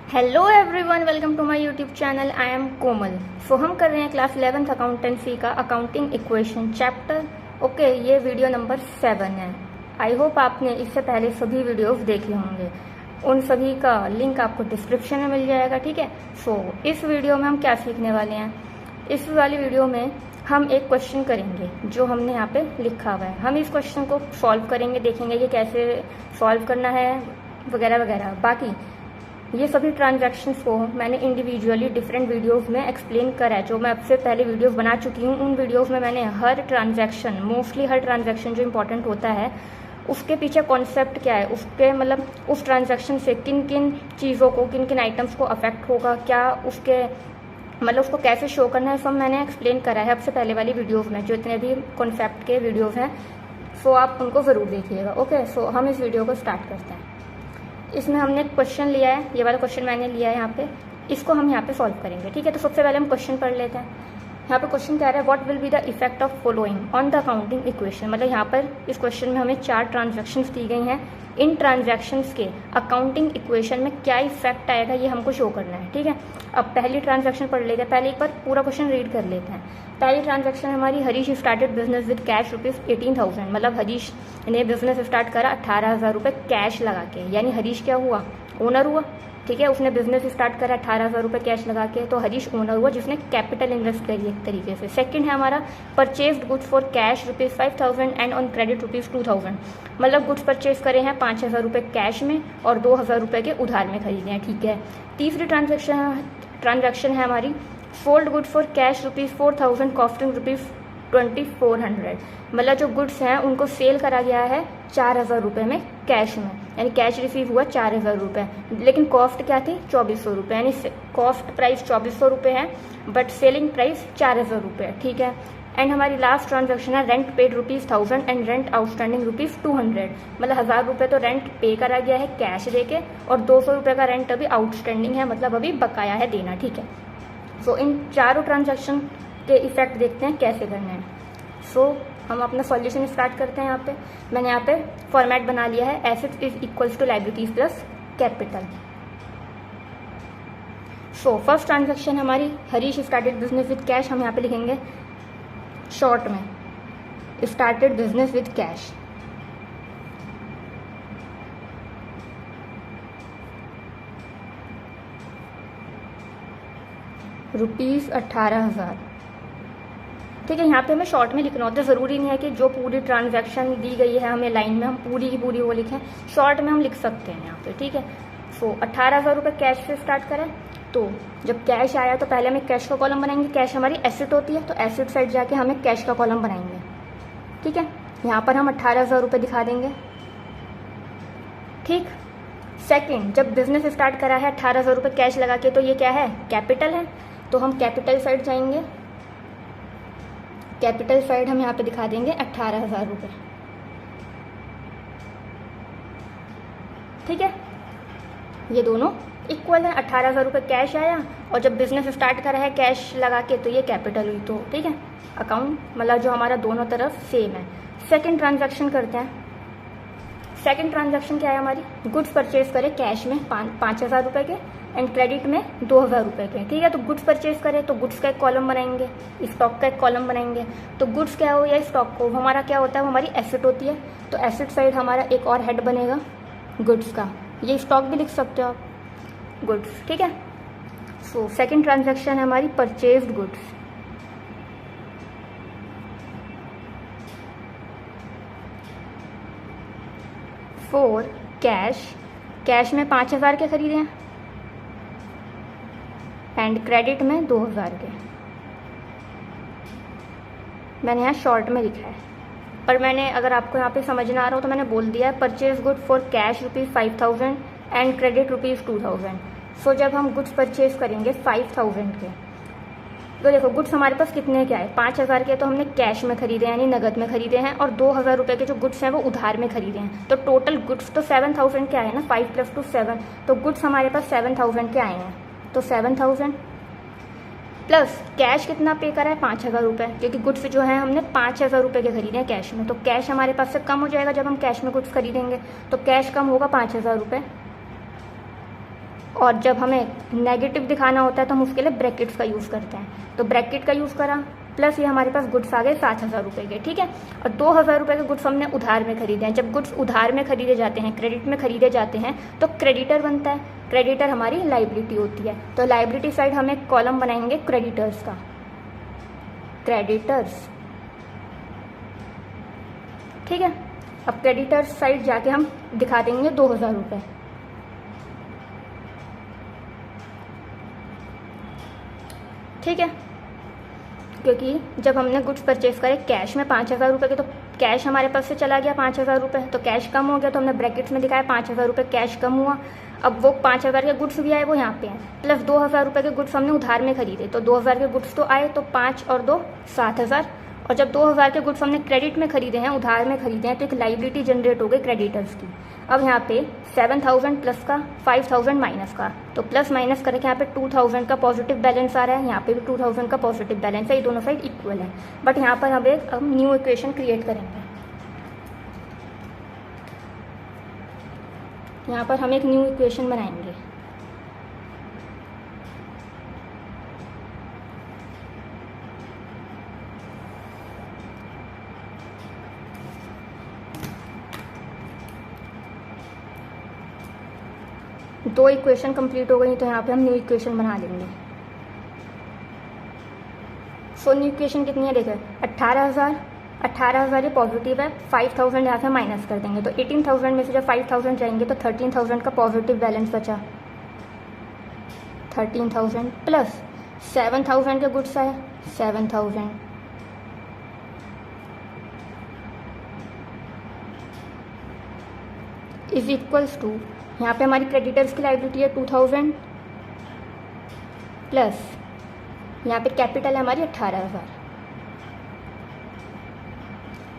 Hello everyone, welcome to my YouTube channel. I am Komal. So हम कर रहे हैं क्लास 11th अकाउंटेंसी का अकाउंटिंग इक्वेशन चैप्टर। ओके, ये वीडियो नंबर 7 है। आई होप आपने इससे पहले सभी वीडियोस देखे होंगे। उन सभी का लिंक आपको डिस्क्रिप्शन में मिल जाएगा, ठीक है। सो इस वीडियो में हम क्या सीखने वाले हैं, इस वाली वीडियो में हम एक क्वेश्चन करेंगे जो हमने यहाँ पे लिखा हुआ है। हम इस क्वेश्चन को सॉल्व करेंगे, देखेंगे कि कैसे सॉल्व करना है वगैरह वगैरह। बाकी ये सभी ट्रांजैक्शंस को मैंने इंडिविजुअली डिफरेंट वीडियोस में एक्सप्लेन करा है, जो मैं आपसे पहले वीडियोस बना चुकी हूँ। उन वीडियोस में मैंने हर ट्रांजैक्शन, मोस्टली हर ट्रांजैक्शन जो इंपॉर्टेंट होता है उसके पीछे कॉन्सेप्ट क्या है, उसके मतलब उस ट्रांजैक्शन से किन किन चीज़ों को, किन किन आइटम्स को अफेक्ट होगा, क्या उसके मतलब उसको कैसे शो करना है, सब मैंने एक्सप्लेन करा है आपसे पहले वाली वीडियोज़ में। जो इतने भी कॉन्सेप्ट के वीडियोज़ हैं सो आप उनको ज़रूर देखिएगा। ओके, सो हम इस वीडियो को स्टार्ट करते हैं। इसमें हमने एक क्वेश्चन लिया है, ये वाला क्वेश्चन मैंने लिया है यहाँ पे, इसको हम यहाँ पे सॉल्व करेंगे, ठीक है। तो सबसे पहले हम क्वेश्चन पढ़ लेते हैं। यहाँ पे क्वेश्चन कह रहा है what will be the effect of following on the accounting equation. मतलब यहाँ पर इस क्वेश्चन में हमें 4 ट्रांजैक्शंस दी गई हैं। इन ट्रांजैक्शंस के अकाउंटिंग इक्वेशन में क्या इफेक्ट आएगा ये हमको शो करना है, ठीक है। अब पहली ट्रांजैक्शन पढ़ लेते हैं। पहले एक बार पूरा क्वेश्चन रीड कर लेते हैं। पहली ट्रांजैक्शन हमारी, Harish started business with cash ₹18,000। मतलब हरीश ने बिजनेस स्टार्ट करा 18,000 रुपये कैश लगा के, यानी हरीश क्या हुआ, ओनर हुआ, ठीक है। उसने बिजनेस स्टार्ट करा 18,000 रुपये कैश लगा के, तो हरीश ओनर हुआ जिसने कैपिटल इन्वेस्ट करी एक तरीके से। सेकंड है हमारा purchased goods for cash ₹5,000 and on credit ₹2,000। मतलब गुड्स परचेज करे हैं 5,000 रुपये कैश में और 2,000 रुपये के उधार में खरीदे हैं, ठीक है। तीसरी ट्रांजैक्शन है हमारी sold good for cash ₹4,000 costing ₹2,400। मतलब जो गुड्स हैं उनको सेल करा गया है 4,000 रुपये में कैश में, यानी कैश रिसीव हुआ 4,000 रुपये, लेकिन कॉस्ट क्या थी 2,400 रुपये, यानी कॉस्ट प्राइस 2,400 रुपये है बट सेलिंग प्राइस 4,000 रुपये, ठीक है। एंड हमारी लास्ट ट्रांजैक्शन है rent paid ₹1,000 and rent outstanding ₹200। मतलब 1,000 रुपये तो रेंट पे करा गया है कैश देके और 200 रुपये का रेंट अभी आउटस्टैंडिंग है, मतलब अभी बकाया है देना, ठीक है। सो इन चारों ट्रांजैक्शन के इफेक्ट देखते हैं कैसे करने हैं। सो हम अपना सॉल्यूशन स्टार्ट करते हैं। यहाँ पे मैंने यहाँ पे फॉर्मेट बना लिया है, assets is equals to liabilities plus capital. So first transaction हमारी, Harish started business with cash. हम यहाँ पे लिखेंगे शॉर्ट में स्टार्टेड बिजनेस विद कैश। ₹18,000, ठीक है। यहाँ पे हमें शॉर्ट में लिखना होता है, ज़रूरी नहीं है कि जो पूरी ट्रांजैक्शन दी गई है हमें लाइन में हम पूरी की पूरी वो लिखें, शॉर्ट में हम लिख सकते हैं यहाँ पे, ठीक है। सो 18,000 रुपये कैश से स्टार्ट करें। तो जब कैश आया तो पहले हमें कैश का कॉलम बनाएंगे। कैश हमारी एसेट होती है तो एसेट साइड जाके हमें कैश का कॉलम बनाएंगे, ठीक है। यहाँ पर हम 18,000 रुपये दिखा देंगे, ठीक। सेकेंड, जब बिजनेस स्टार्ट करा है 18,000 रुपये कैश लगा के, तो ये क्या है, कैपिटल है, तो हम कैपिटल साइड जाएंगे। कैपिटल साइड हम यहाँ पे दिखा देंगे 18,000 रुपये, ठीक है। ये दोनों इक्वल है। 18,000 रुपये कैश आया और जब बिजनेस स्टार्ट करा है कैश लगा के, तो ये कैपिटल हुई, तो ठीक है। अकाउंट मतलब जो हमारा दोनों तरफ सेम है। सेकंड ट्रांजैक्शन करते हैं। सेकंड ट्रांजैक्शन क्या है हमारी, गुड्स परचेज करे कैश में 5,000 रुपये के एंड क्रेडिट में 2,000 रुपये के, ठीक है। तो गुड्स परचेज करे तो गुड्स का एक कॉलम बनाएंगे, स्टॉक का एक कॉलम बनाएंगे। तो गुड्स क्या हो या स्टॉक को हमारा क्या होता है, वो हमारी एसेट होती है, तो एसेट साइड हमारा एक और हेड बनेगा गुड्स का। ये स्टॉक भी लिख सकते हो आप, गुड्स, ठीक है। सो सेकंड ट्रांजैक्शन है हमारी purchased goods. For cash, cash में 5,000 के खरीदे हैं एंड क्रेडिट में 2,000 के। मैंने यहाँ शॉर्ट में लिखा है, पर मैंने अगर आपको यहाँ पे समझना आ रहा हो तो मैंने बोल दिया है purchase good for cash ₹5,000 and credit ₹2,000। सो जब हम गुड्स परचेज करेंगे 5,000 के, तो देखो गुड्स हमारे पास कितने के आए, 5,000 के तो हमने कैश में खरीदे यानी नगद में खरीदे हैं, और 2,000 रुपये के जो गुड्स हैं वो उधार में खरीदे हैं। तो टोटल गुड्स तो 7,000 के आए ना, 5 + 2 7, तो गुड्स हमारे पास 7,000 के आए हैं। तो 7,000 प्लस कैश कितना पे करा है 5,000 रुपये, क्योंकि गुड्स जो है हमने 5,000 रुपये के खरीदे हैं कैश में, तो कैश हमारे पास से कम हो जाएगा जब हम कैश में गुड्स खरीदेंगे, तो कैश कम होगा 5,000 रुपये। और जब हमें नेगेटिव दिखाना होता है तो हम उसके लिए ब्रैकेट्स का यूज़ करते हैं। तो ब्रैकेट का यूज़ करा, प्लस ये हमारे पास गुड्स आ गए 7,000 रुपये के, ठीक है। और 2,000 रुपये के गुड्स हमने उधार में खरीदे हैं। जब गुड्स उधार में खरीदे जाते हैं, क्रेडिट में खरीदे जाते हैं, तो क्रेडिटर बनता है। क्रेडिटर हमारी लाइबिलिटी होती है। तो लाइबिलिटी साइड हम एक कॉलम बनाएंगे क्रेडिटर्स का, क्रेडिटर्स, ठीक है। अब क्रेडिटर्स साइड जाके हम दिखा देंगे 2,000 रुपये, ठीक है। क्योंकि जब हमने गुड्स परचेज करे कैश में 5,000 रुपये के, तो कैश हमारे पास से चला गया 5,000 रुपये, तो कैश कम हो गया, तो हमने ब्रैकेट्स में दिखाया 5,000 रुपये कैश कम हुआ। अब वो 5,000 के गुड्स भी आए, वो यहाँ पे हैं, प्लस 2,000 रुपये के गुड्स हमने उधार में खरीदे, तो 2,000 के गुड्स तो आए, तो 5 और 2 7,000। और जब 2,000 के गुड्स हमने क्रेडिट में खरीदे हैं, उधार में खरीदे हैं, तो एक लाइबिलिटी जनरेट हो गई क्रेडिटर्स की। अब यहाँ पे 7,000 प्लस का, 5,000 माइनस का, तो प्लस माइनस करके यहाँ पे 2,000 का पॉजिटिव बैलेंस आ रहा है, यहाँ पे भी 2,000 का पॉजिटिव बैलेंस है, ये दोनों साइड इक्वल है। बट यहाँ पर हम एक न्यू इक्वेशन क्रिएट करेंगे। यहाँ पर हम एक न्यू इक्वेशन बनाएंगे। दो इक्वेशन कंप्लीट हो गई, तो यहाँ पे हम न्यू इक्वेशन बना लेंगे। सो न्यू इक्वेशन कितनी है देखें, 18,000 ये पॉजिटिव है, 5,000 यहाँ से माइनस कर देंगे, तो 18,000 में से जब 5,000 जाएंगे तो 13,000 का पॉजिटिव बैलेंस बचा। 13,000 प्लस 7,000 के गुड्स आए, 7,000 इज इक्वल्स टू, यहाँ पे हमारी क्रेडिटर्स की लाइबिलिटी है 2,000 प्लस यहाँ पे कैपिटल है हमारी 18,000।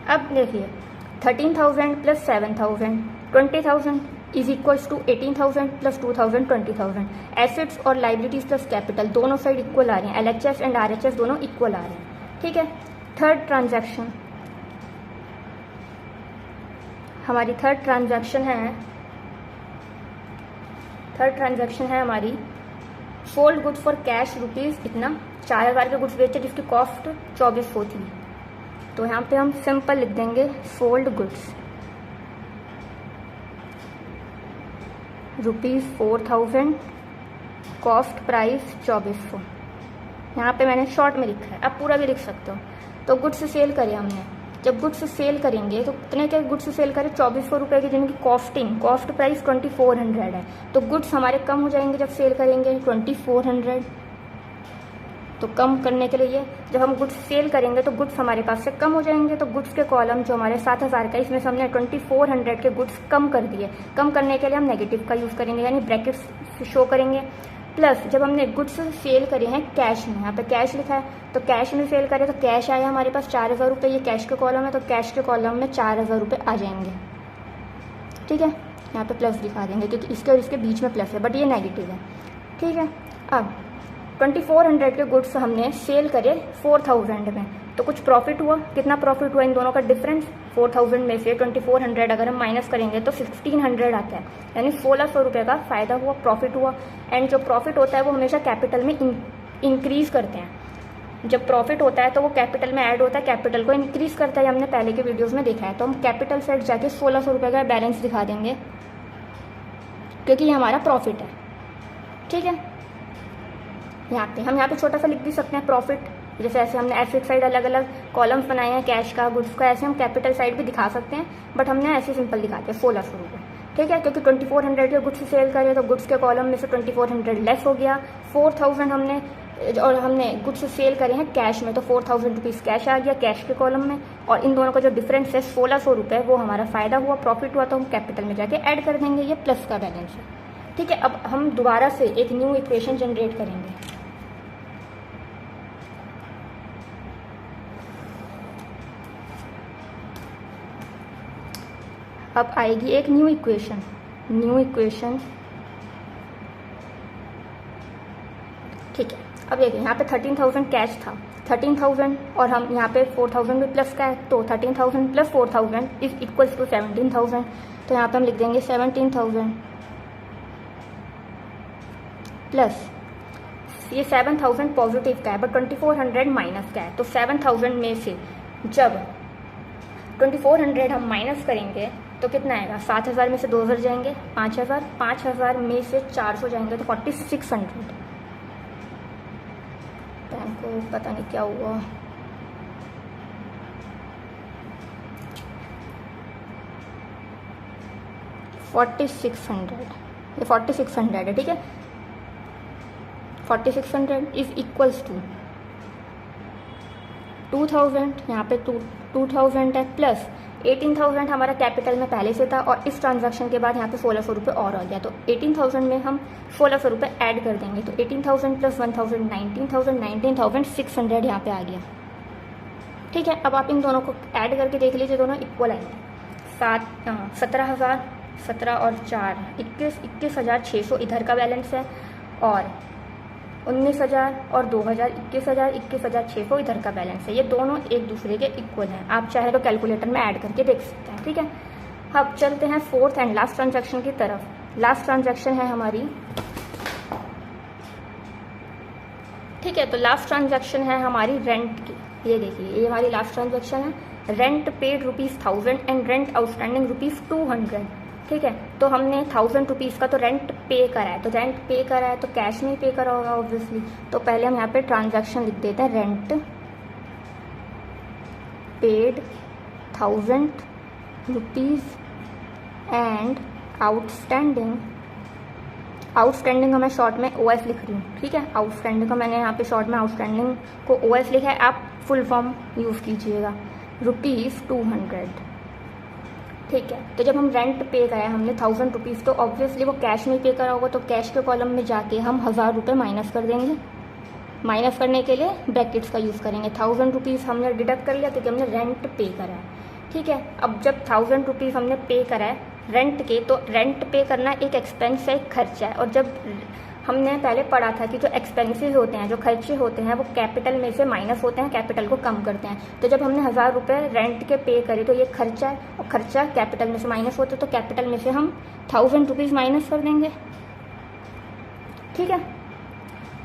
अब देखिए 13,000 plus 7,000 20,000 is equals to 18,000 plus 2,000 20,000। Assets और लाइबिलिटीज प्लस कैपिटल दोनों साइड इक्वल आ रहे हैं, LHS एंड RHS दोनों इक्वल आ रहे हैं, ठीक है। थर्ड ट्रांजैक्शन, हमारी थर्ड ट्रांजैक्शन है हमारी sold goods for cash rupees इतना, 4,000 के गुड्स बेचे जिसकी कॉस्ट 2400 थी, तो यहाँ पे हम सिंपल लिख देंगे सोल्ड गुड्स ₹4,000, कॉस्ट प्राइस 2400। यहाँ पे मैंने शॉर्ट में लिखा है, आप पूरा भी लिख सकते हो। तो गुड्स सेल करे हमने, जब गुड्स सेल करेंगे तो कितने के गुड्स सेल करें, 2400 रुपये की, जिनकी कॉस्ट प्राइस 2400 है, तो गुड्स हमारे कम हो जाएंगे जब सेल करेंगे 2400। तो कम करने के लिए जब हम गुड्स सेल करेंगे तो गुड्स हमारे पास से कम हो जाएंगे, तो गुड्स के कॉलम जो हमारे 7,000 का, इसमें से हमने 2400 के गुड्स कम कर दिए। कम करने के लिए हम नेगेटिव का यूज़ करेंगे, यानी ब्रैकेट्स शो करेंगे। प्लस जब हमने गुड्स सेल करे हैं कैश में, यहाँ पे कैश लिखा है, तो कैश में सेल करें तो कैश आया हमारे पास 4,000 रुपये, ये कैश के कॉलम है, तो कैश के कॉलम में 4,000 रुपये आ जाएंगे, ठीक है। यहाँ पे प्लस दिखा देंगे क्योंकि इसके और इसके बीच में प्लस है, बट ये नेगेटिव है, ठीक है। अब 2400 के गुड्स हमने सेल करे 4,000 में, तो कुछ प्रॉफिट हुआ। कितना प्रॉफिट हुआ इन दोनों का डिफरेंस, 4,000 में से 2400 अगर हम माइनस करेंगे तो 1,600 आता है, यानी 1,600 रुपये का फ़ायदा हुआ, प्रॉफिट हुआ। एंड जो प्रॉफिट होता है वो हमेशा कैपिटल में इंक्रीज़ करते हैं। जब प्रॉफिट होता है तो वो कैपिटल में ऐड होता है, कैपिटल को इंक्रीज़ करता है, हमने पहले के वीडियोज़ में देखा है। तो हम कैपिटल साइड जाके 1,600 रुपये का बैलेंस दिखा देंगे क्योंकि ये हमारा प्रॉफिट है, ठीक है। हम यहाँ पे छोटा सा लिख भी सकते हैं प्रॉफिट, जैसे ऐसे हमने एसेट साइड अलग अलग कॉलम्स बनाए हैं, कैश का, गुड्स का, ऐसे हम कैपिटल साइड भी दिखा सकते हैं, बट हमने ऐसे सिंपल दिखाते हैं 1,600 रुपये, ठीक है। क्योंकि 2400 के गुड्स सेल करे तो गुड्स के कॉलम में से 2400 लेस हो गया, 4,000 हमने गुड्स सेल करे हैं कैश में, तो 4,000 रुपीज़ कैश आ गया कैश के कॉलम में, और इन दोनों का जो डिफरेंस है 1,600 रुपये, वो हमारा फ़ायदा हुआ, प्रॉफिट हुआ, तो हम कैपिटल में जाके ऐड कर देंगे, ये प्लस का बैलेंस है, ठीक है। अब हम दोबारा से एक न्यू इक्वेशन जनरेट करेंगे। अब आएगी एक न्यू इक्वेशन, ठीक है। अब देखिए यहाँ पे 13,000 कैश था, 13,000 और हम यहाँ पे 4,000 भी प्लस का है, तो 13,000 प्लस 4,000 इज इक्वल्स टू 17,000। तो यहाँ पे हम लिख देंगे 17,000 प्लस ये 7000 पॉजिटिव का है बट 2400 माइनस का है। तो 7000 में से जब 2400 हम माइनस करेंगे तो कितना आएगा, 7000 में से 2000 जाएंगे 5000, 5000 में से 400 जाएंगे तो 4600। टाइम को पता नहीं क्या हुआ, ये 4600 है, ठीक है। 4600 इज इक्वल्स टू 2000, यहाँ पे 2000 है प्लस 18000 हमारा कैपिटल में पहले से था और इस ट्रांजैक्शन के बाद यहाँ पे 1600 रुपये और आ गया। तो 18000 में हम 1600 रुपये ऐड कर देंगे तो 18000 प्लस 1000 19,600 यहाँ पे आ गया, ठीक है। अब आप इन दोनों को ऐड करके देख लीजिए, दोनों इक्वल आएंगे। 17,000, 17 और 4 21,600 इधर का बैलेंस है और 19,000 और 2,000 21,600 इधर का बैलेंस है। ये दोनों एक दूसरे के इक्वल हैं। आप चाहे तो कैलकुलेटर में ऐड करके देख सकते हैं, ठीक है। अब चलते हैं फोर्थ एंड लास्ट ट्रांजैक्शन की तरफ। लास्ट ट्रांजैक्शन है हमारी, ठीक है। तो लास्ट ट्रांजैक्शन है हमारी रेंट की। ये देखिए, ये हमारी लास्ट ट्रांजैक्शन है। Rent paid ₹1000 and rent outstanding ₹200, ठीक है। तो हमने 1000 रुपीज़ का तो रेंट पे करा है, तो रेंट पे करा है तो कैश में ही पे करा होगा ऑब्वियसली। तो पहले हम यहाँ पे ट्रांजैक्शन लिख देते हैं, rent paid 1000 rupees and outstanding को मैं शॉर्ट में OS लिख रही हूँ, ठीक है। आउटस्टैंडिंग को मैंने यहाँ पे शॉर्ट में आउटस्टैंडिंग को OS लिखा है, आप फुल फॉर्म यूज़ कीजिएगा, ₹200, ठीक है। तो जब हम रेंट पे कराए हमने 1000 रुपीज़, तो ऑब्वियसली वो कैश में पे करा होगा, तो कैश के कॉलम में जाके हम 1000 रुपये माइनस कर देंगे। माइनस करने के लिए ब्रैकेट्स का यूज़ करेंगे। 1000 रुपीज़ हमने डिडक्ट कर लिया क्योंकि हमने रेंट पे करा है, ठीक है। अब जब 1000 रुपीज़ हमने पे करा है रेंट के, तो रेंट पे करना एक एक्सपेंस है, एक खर्चा है। और जब हमने पहले पढ़ा था कि जो एक्सपेंसेस होते हैं, जो खर्चे होते हैं, वो कैपिटल में से माइनस होते हैं, कैपिटल को कम करते हैं। तो जब हमने 1000 रुपये रेंट के पे करे तो ये खर्चा है और खर्चा कैपिटल में से माइनस होते हैं, तो कैपिटल में से हम 1000 रुपीज़ माइनस कर देंगे, ठीक है।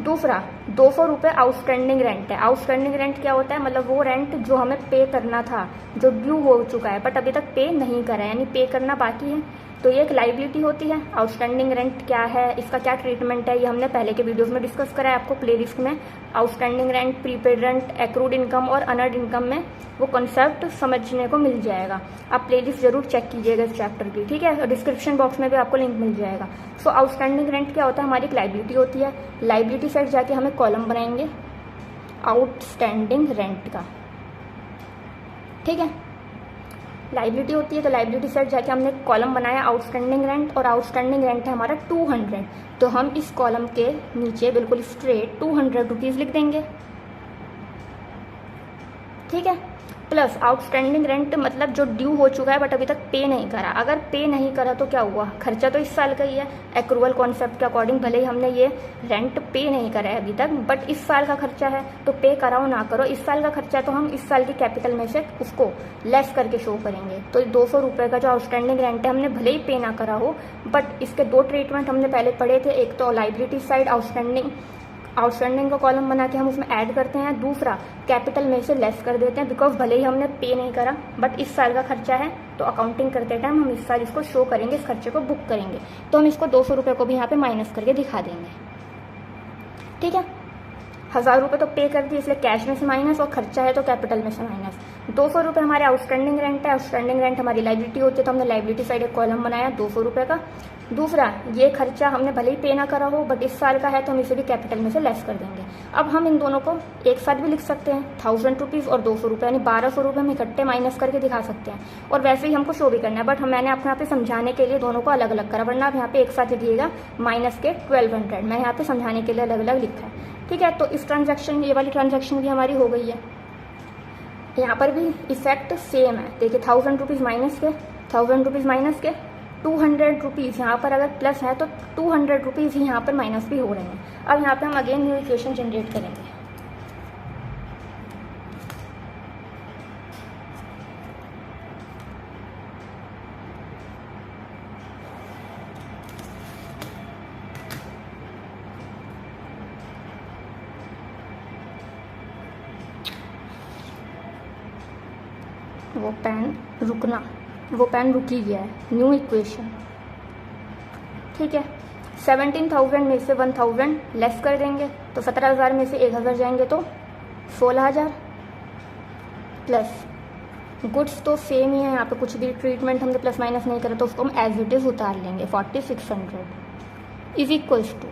दूसरा 200 रुपये आउटस्टैंडिंग रेंट है। आउटस्टैंडिंग रेंट क्या होता है, मतलब वो रेंट जो हमें पे करना था, जो ड्यू हो चुका है बट अभी तक पे नहीं करा है, यानी पे करना बाकी है, तो ये एक लाइबिलिटी होती है। आउटस्टैंडिंग रेंट क्या है, इसका क्या ट्रीटमेंट है, ये हमने पहले के वीडियोस में डिस्कस करा है। आपको प्लेलिस्ट में outstanding rent, prepaid rent, accrued income और अनर्ड इनकम में वो कॉन्सेप्ट समझने को मिल जाएगा। आप प्लेलिस्ट जरूर चेक कीजिएगा इस चैप्टर की, ठीक है। और डिस्क्रिप्शन बॉक्स में भी आपको लिंक मिल जाएगा। सो आउटस्टैंडिंग रेंट क्या होता है, हमारी एक लाइबिलिटी होती है। लाइबिलिटी साइड जाके हमें कॉलम बनाएंगे आउटस्टैंडिंग रेंट का, ठीक है। लाइबिलिटी होती है तो लाइबिलिटी साइड जाके हमने कॉलम बनाया आउटस्टैंडिंग रेंट, और आउटस्टैंडिंग रेंट है हमारा 200। तो हम इस कॉलम के नीचे बिल्कुल स्ट्रेट 200 रुपीज़ लिख देंगे, ठीक है। प्लस आउटस्टैंडिंग रेंट मतलब जो ड्यू हो चुका है बट अभी तक पे नहीं करा। अगर पे नहीं करा तो क्या हुआ, खर्चा तो इस साल का ही है। एक्रूअल कॉन्सेप्ट के अकॉर्डिंग भले ही हमने ये रेंट पे नहीं करा है अभी तक, बट इस साल का खर्चा है, तो पे कराओ ना करो, इस साल का खर्चा है तो हम इस साल की कैपिटल में से उसको लेस करके शो करेंगे। तो 200 रुपये का जो आउटस्टैंडिंग रेंट है हमने भले ही पे ना करा हो, बट इसके दो ट्रीटमेंट हमने पहले पढ़े थे। एक तो लाइबिलिटी साइड आउटस्टैंडिंग का कॉलम बना के हम उसमें ऐड करते हैं, दूसरा कैपिटल में से लेस कर देते हैं, बिकॉज भले ही हमने पे नहीं करा बट इस साल का खर्चा है, तो अकाउंटिंग करते टाइम हम इस साल इसको शो करेंगे, इस खर्चे को बुक करेंगे। तो हम इसको 200 रुपये को भी यहाँ पे माइनस करके दिखा देंगे, ठीक है। 1000 रुपये तो पे कर दिए इसलिए कैश में से माइनस, और खर्चा है तो कैपिटल में से माइनस। 200 रुपये हमारे आउटस्टैंडिंग रेंट है। आउटस्टैंडिंग रेंट हमारी लाइबिलिटी होती है, तो हमने लाइबिलिटी साइड एक कॉलम बनाया 200 रुपये का। दूसरा, ये खर्चा हमने भले ही पे ना करा हो बट इस साल का है, तो हम इसे भी कैपिटल में से लेस कर देंगे। अब हम इन दोनों को एक साथ भी लिख सकते हैं, 1000 रुपीज़ और 200 रुपये, यानी 1200 रुपये हम इकट्ठे माइनस करके दिखा सकते हैं। और वैसे ही हमको शो भी करना है, बट मैंने अपने यहाँ पे समझाने के लिए दोनों को अलग अलग करा, वरना आप यहाँ पे एक साथ लिखिएगा माइनस के 1200। मैं यहाँ पे समझाने के लिए अलग अलग लिखा है, ठीक है। तो इस ट्रांजैक्शन, ये वाली ट्रांजैक्शन भी हमारी हो गई है। यहाँ पर भी इफेक्ट सेम है। देखिए 1000 रुपीज़ माइनस के 200 रुपीज़, यहाँ पर अगर प्लस है तो 200 रुपीज़ ही यहाँ पर माइनस भी हो रहे हैं। अब यहाँ पे हम अगेन न्यू इक्वेशन जनरेट करेंगे। वो पेन वो पेन रुक ही गया है। न्यू इक्वेशन, ठीक है। 17,000 में से 1,000 लेस कर देंगे तो 17,000 में से 1,000 जाएंगे तो 16,000 प्लस गुड्स तो सेम ही है, यहाँ पे कुछ भी ट्रीटमेंट हमने प्लस माइनस नहीं करा तो उसको हम एज इट इज़ उतार लेंगे। 4,600 इज इक्वल्स टू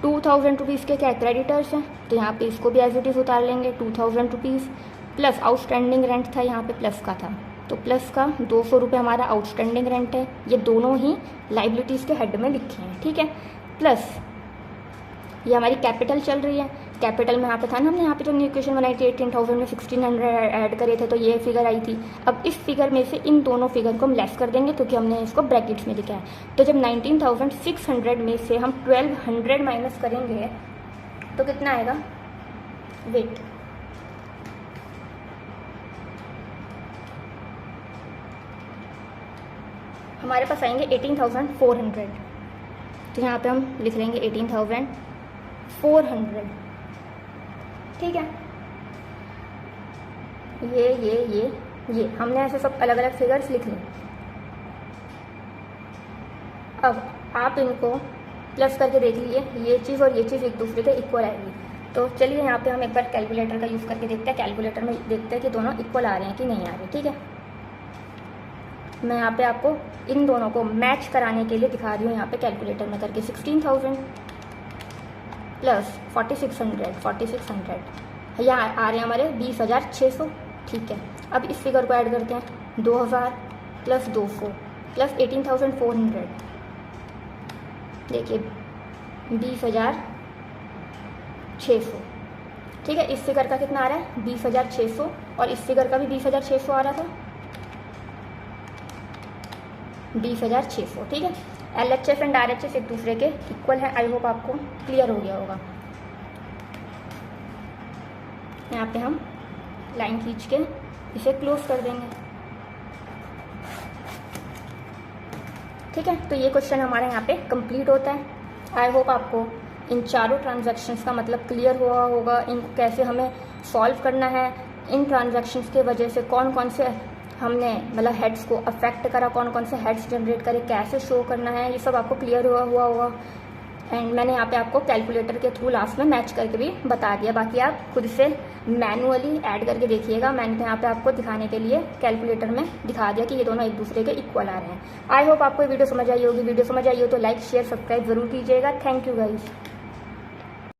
2,000 रुपीज़ के क्या क्रेडिटर्स हैं तो यहाँ पे इसको भी एज इट इज़ उतार लेंगे 2,000 रुपीज़ प्लस आउटस्टैंडिंग रेंट था, यहाँ पे प्लस का था तो प्लस का 200 रुपये हमारा आउटस्टैंडिंग रेंट है। ये दोनों ही लाइबिलिटीज़ के हेड में लिखे हैं, ठीक है। प्लस ये हमारी कैपिटल चल रही है, कैपिटल में यहाँ पे था ना, हमने यहाँ पे जो न्यू इक्वेशन बनाई थी 18,000 में 1,600 ऐड करे थे तो ये फिगर आई थी। अब इस फिगर में से इन दोनों फिगर को हम लेस कर देंगे क्योंकि हमने इसको ब्रैकेट्स में लिखा है। तो जब 19,600 में से हम 1,200 माइनस करेंगे तो कितना आएगा, वेट, हमारे पास आएंगे 18,400। तो यहाँ पे हम लिख लेंगे 18,400, ठीक है। ये हमने ऐसे सब अलग अलग फिगर्स लिख लिए। अब आप इनको प्लस करके देख लीजिए, ये चीज़ और ये चीज़ एक दूसरे के इक्वल आएगी। तो चलिए यहाँ पे हम एक बार कैलकुलेटर का यूज़ करके देखते हैं, कैलकुलेटर में देखते हैं कि दोनों इक्वल आ रहे हैं कि नहीं आ रहे, ठीक है। मैं यहाँ पे आपको इन दोनों को मैच कराने के लिए दिखा रही हूँ यहाँ पे कैलकुलेटर में करके। 16,000 प्लस 4,600 यहाँ आ रहे हैं हमारे 20,600, ठीक है। अब इस फिगर को ऐड करते हैं, 2,000 प्लस 200 प्लस 18,400, देखिए 20,600, ठीक है। इस फिगर का कितना आ रहा है, 20,600 और इस फिगर का भी 20,600 आ रहा था, 20,600, ठीक है। LHS एंड RHS एक दूसरे के इक्वल है। आई होप आपको क्लियर हो गया होगा। यहाँ पे हम लाइन खींच के इसे क्लोज कर देंगे, ठीक है। तो ये क्वेश्चन हमारा यहाँ पे कंप्लीट होता है। आई होप आपको इन चारों ट्रांजैक्शंस का मतलब क्लियर हुआ होगा, इनको कैसे हमें सॉल्व करना है, इन ट्रांजैक्शंस के वजह से कौन कौन से हमने मतलब हेड्स को अफेक्ट करा, कौन कौन से हेड्स जनरेट करे, कैसे शो करना है, ये सब आपको क्लियर हुआ होगा। एंड मैंने यहाँ पे आपको कैलकुलेटर के थ्रू लास्ट में मैच करके भी बता दिया। बाकी आप खुद से मैनुअली ऐड करके देखिएगा। मैंने तो यहाँ पे आपको दिखाने के लिए कैलकुलेटर में दिखा दिया कि ये दोनों एक दूसरे के इक्वल आ रहे हैं। आई होप आपको ये वीडियो समझ आई होगी। वीडियो समझ आई हो तो लाइक शेयर सब्सक्राइब जरूर कीजिएगा। Thank you guys.